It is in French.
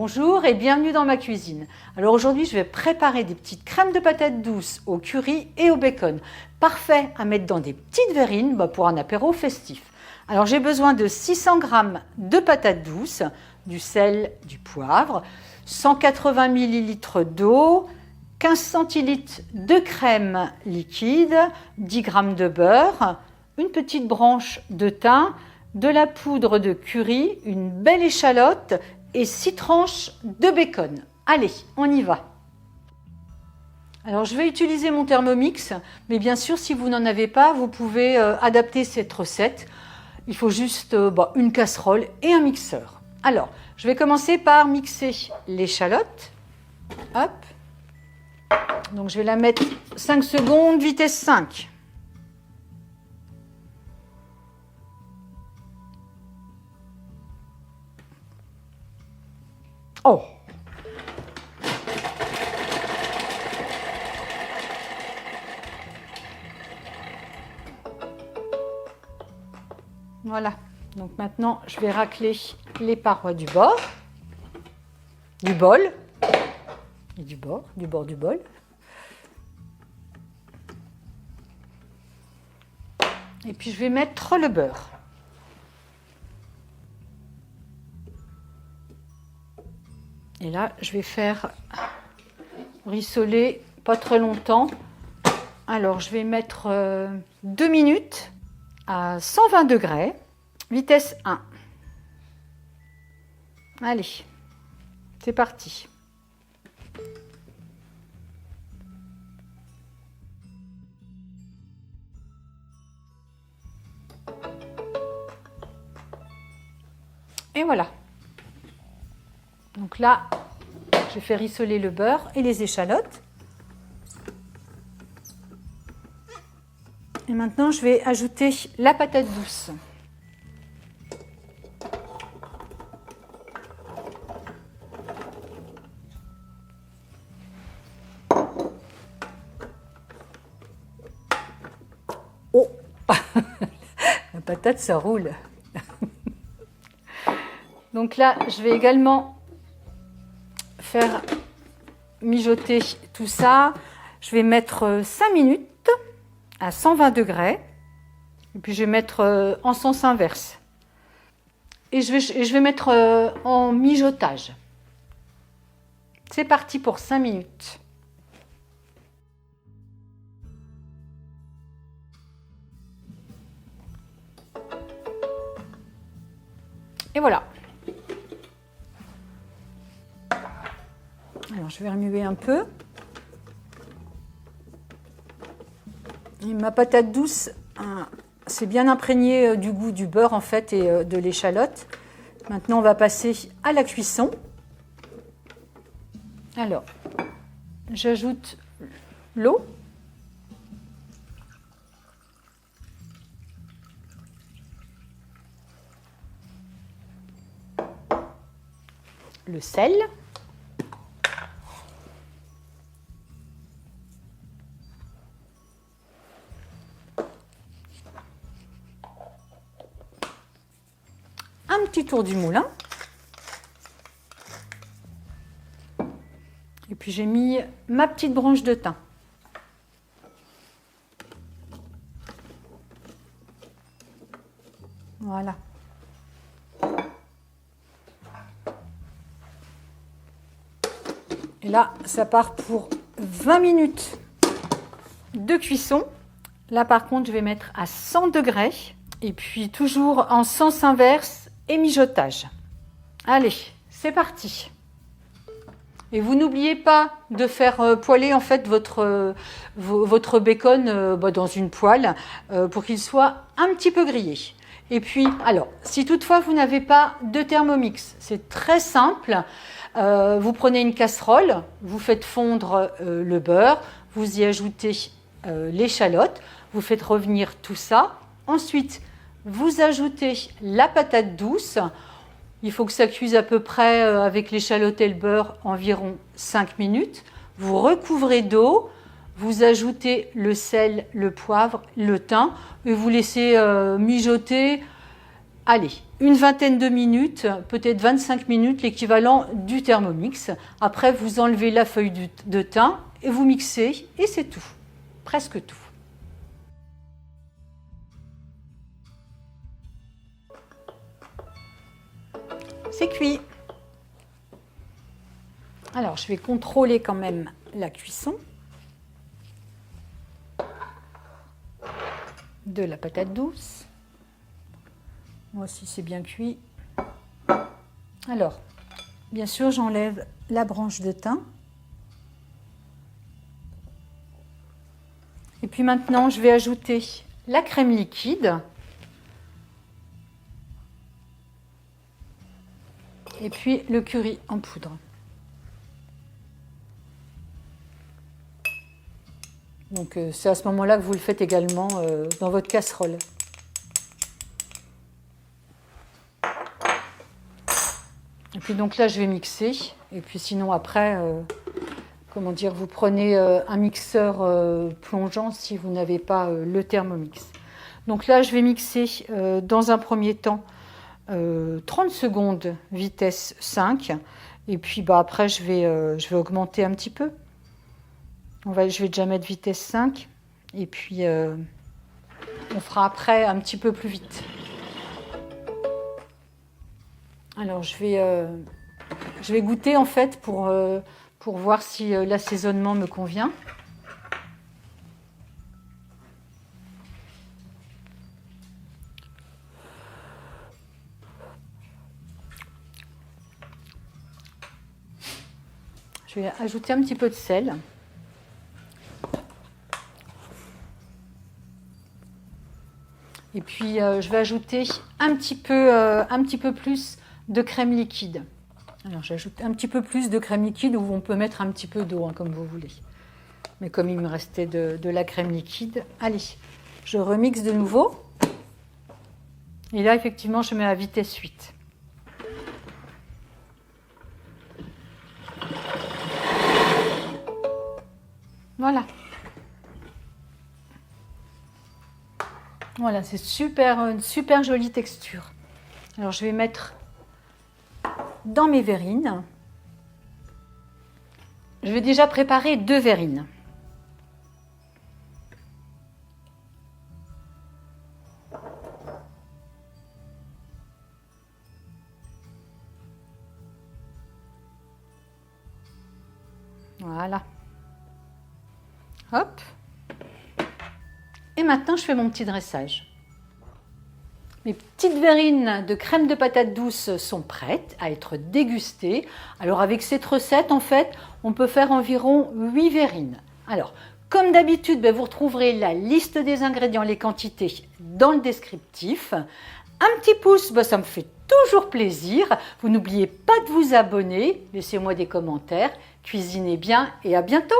Bonjour et bienvenue dans ma cuisine. Alors aujourd'hui, je vais préparer des petites crèmes de patates douces au curry et au bacon. Parfait à mettre dans des petites verrines pour un apéro festif. Alors j'ai besoin de 600 g de patates douces, du sel, du poivre, 180 ml d'eau, 15 centilitres de crème liquide, 10 g de beurre, une petite branche de thym, de la poudre de curry, une belle échalote et 6 tranches de bacon. Allez, on y va. Alors je vais utiliser mon Thermomix, mais bien sûr si vous n'en avez pas, vous pouvez adapter cette recette. Il faut juste une casserole et un mixeur. Alors, je vais commencer par mixer l'échalote. Hop. Donc je vais la mettre 5 secondes, vitesse 5. Oh! Voilà. Donc maintenant, je vais racler les parois du bord, du bol, et du bord du bol. Et puis je vais mettre le beurre. Et là, je vais faire rissoler pas très longtemps. Alors, je vais mettre 2 minutes à 120 degrés, vitesse 1. Allez, c'est parti. Et voilà. Donc là, je fais rissoler le beurre et les échalotes. Et maintenant, je vais ajouter la patate douce. Oh, la patate, ça roule. Donc là, je vais également faire mijoter tout ça. Je vais mettre 5 minutes à 120 degrés. Et puis je vais mettre en sens inverse. Et je vais mettre en mijotage. C'est parti pour 5 minutes. Et voilà. Alors, je vais remuer un peu. Et ma patate douce, c'est bien imprégné du goût du beurre en fait et de l'échalote. Maintenant, on va passer à la cuisson. Alors, j'ajoute l'eau. Le sel. Un petit tour du moulin. Et puis j'ai mis ma petite branche de thym. Voilà. Et là, ça part pour 20 minutes de cuisson. Là, par contre, je vais mettre à 100 degrés. Et puis, toujours en sens inverse et mijotage. Allez, c'est parti. Et vous n'oubliez pas de faire poêler en fait votre bacon dans une poêle pour qu'il soit un petit peu grillé. Et puis, alors, si toutefois vous n'avez pas de Thermomix, c'est très simple. Vous prenez une casserole, vous faites fondre le beurre, vous y ajoutez l'échalote, vous faites revenir tout ça. Ensuite, vous ajoutez la patate douce. Il faut que ça cuise à peu près avec l'échalote et le beurre environ 5 minutes. Vous recouvrez d'eau, vous ajoutez le sel, le poivre, le thym et vous laissez mijoter allez, une vingtaine de minutes, peut-être 25 minutes, l'équivalent du Thermomix. Après, vous enlevez la feuille de thym et vous mixez et c'est tout, presque tout. C'est cuit. Alors, je vais contrôler quand même la cuisson de la patate douce. Moi aussi, c'est bien cuit. Alors, bien sûr, j'enlève la branche de thym. Et puis maintenant, je vais ajouter la crème liquide. Et puis le curry en poudre. Donc c'est à ce moment-là que vous le faites également dans votre casserole. Et puis donc là je vais mixer. Et puis sinon après, comment dire, vous prenez un mixeur plongeant si vous n'avez pas le Thermomix. Donc là je vais mixer dans un premier temps 30 secondes vitesse 5. Et puis après je vais augmenter un petit peu. Je vais déjà mettre vitesse 5 et puis on fera après un petit peu plus vite. Alors je vais goûter en fait pour voir si l'assaisonnement me convient. Je vais ajouter un petit peu de sel. Et puis je vais ajouter un petit peu plus de crème liquide. Alors j'ajoute un petit peu plus de crème liquide ou on peut mettre un petit peu d'eau, hein, comme vous voulez. Mais comme il me restait de la crème liquide, allez, je remixe de nouveau. Et là effectivement je mets à vitesse 8. Voilà. Voilà, c'est une super jolie texture. Alors je vais mettre dans mes verrines. Je vais déjà préparer 2 verrines. Voilà. Hop. Et maintenant, je fais mon petit dressage. Mes petites verrines de crème de patate douce sont prêtes à être dégustées. Alors avec cette recette, en fait, on peut faire environ 8 verrines. Alors, comme d'habitude, vous retrouverez la liste des ingrédients, les quantités dans le descriptif. Un petit pouce, ça me fait toujours plaisir. Vous n'oubliez pas de vous abonner. Laissez-moi des commentaires. Cuisinez bien et à bientôt!